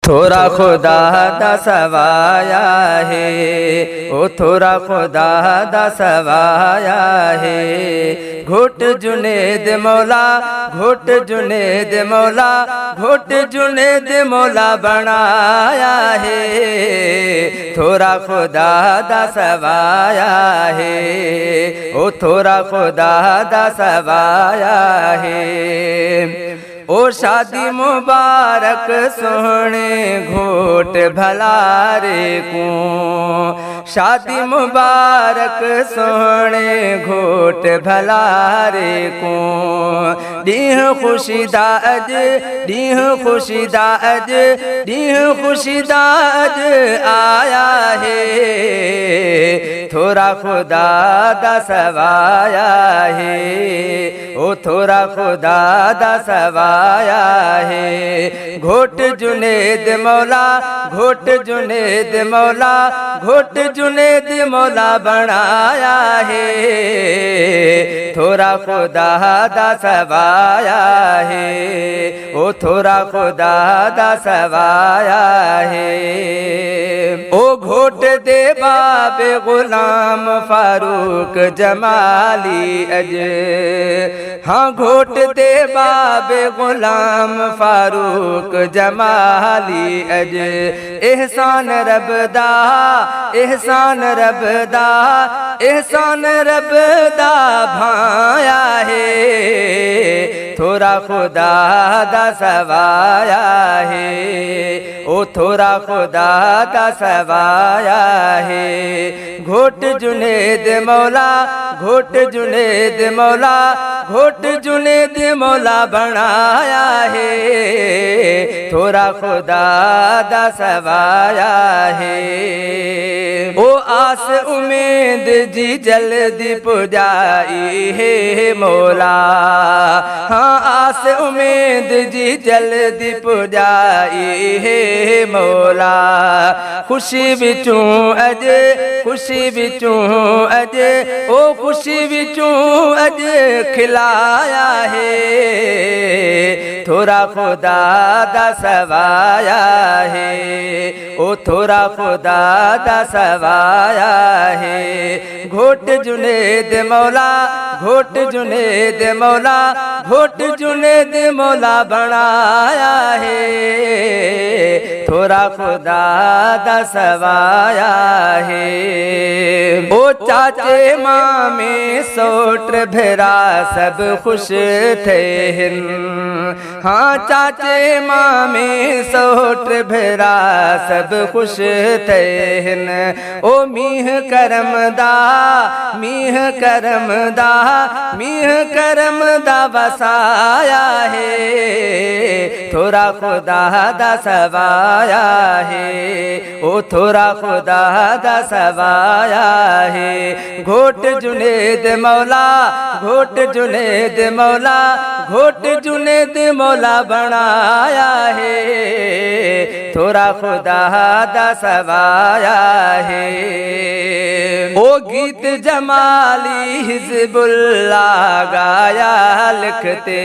थोड़ा खुदा दा सवाया है, ओ थोड़ा खुदा दा सवाया है। घुट जुनेद मौला, घुट जुनेद मौला, घुट जुनेद मौला बनाया है। थोड़ा खुदा दा सवाया है, ओ थोड़ा खुदा दा सवाया है। ओ शादी मुबारक सोहने घोट भलारे को, शादी मुबारक सोहने घोट भलारे को। डीह खुशी दा अज, डीह खुशी दा अज, डीह खुशी दा अज आया है। थोड़ा खुदा दा सवाया है, ओ थोड़ा खुदा दा सवाया है। घोट जुनेद मौला, घोट जुनेद मौला, घोट जुनेद मौला बनाया है। थोड़ा खुदा दा सवाया है, ओ थोड़ा खुदा दा सवाया है। ओ घोट दे बाबे गुलाम फारूक जमाली अज, हाँ घोट दे बाबे गुलाम फारूक जमाली अज। एहसान रबदा, एहसान रबदा, एहसान रबदा भाया है। थोड़ा खुदा दा सवाया है, ओ थोड़ा खुदा दा सवाया है। घोट जुनेद मौला, घोट जुनेद मौला, घोट जुनेद मौला बनाया है। थोड़ा खुदा दा सवाया है। ओ आस उम्मीद जी जल्दी पुजाई है मौला, हाँ आस उम्मीद जी जल्दी पुजाई है मौला। खुशी बिचूं अज, खुशी बिचूं अज, ओ खुशी बिचूं अज खिलाया है। थोड़ा खुदा दा सवाया है, ओ थोड़ा खुदा दा सवाया है। घोट जुनेद मौला, घोट जुनेद मौला, घोट जुनेद मौला बनाया है। थोड़ा खुदा दा सवाया है। ओ चाचे मामे सोट भेरा सब खुश थे हिन, हाँ चाचे मामे सोट भेरा सब खुश थे हिन। ओ मीह करम दा, मीह करम दा, मीह करम दा वसाया है। थोड़ा खुदा दा सवाया है, ओ थोड़ा खुदा दा सवाया है। घोट जुनेद मौला, घोट जुनेद मौला, घोट जुनेद मौला बनाया है। थोड़ा खुदा दा सवाया है। ओ गीत जमाली हिजबुल्लाह गाया लिखते,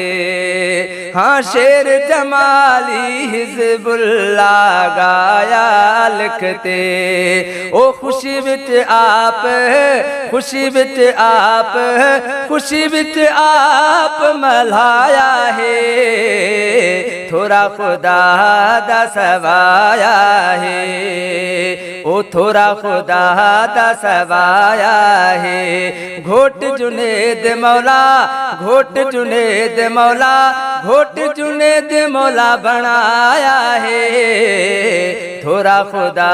हाँ शेर जमाली हिजबुल्लाह गाया लिखते। ओ खुशी विच आप, खुशी विच आप, खुशी विच आप मल्हाया है। थोड़ा खुदा दा सवाया है, ओ थोड़ा खुदा दा सवाया है। घोट जुनेद मौला, घोट जुनेद मौला, घोट जुनेद मौला बनाया है। थोड़ा खुदा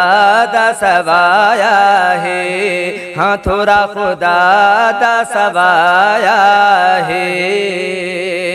दा सवाया है, हाँ थोड़ा खुदा दा सवाया है।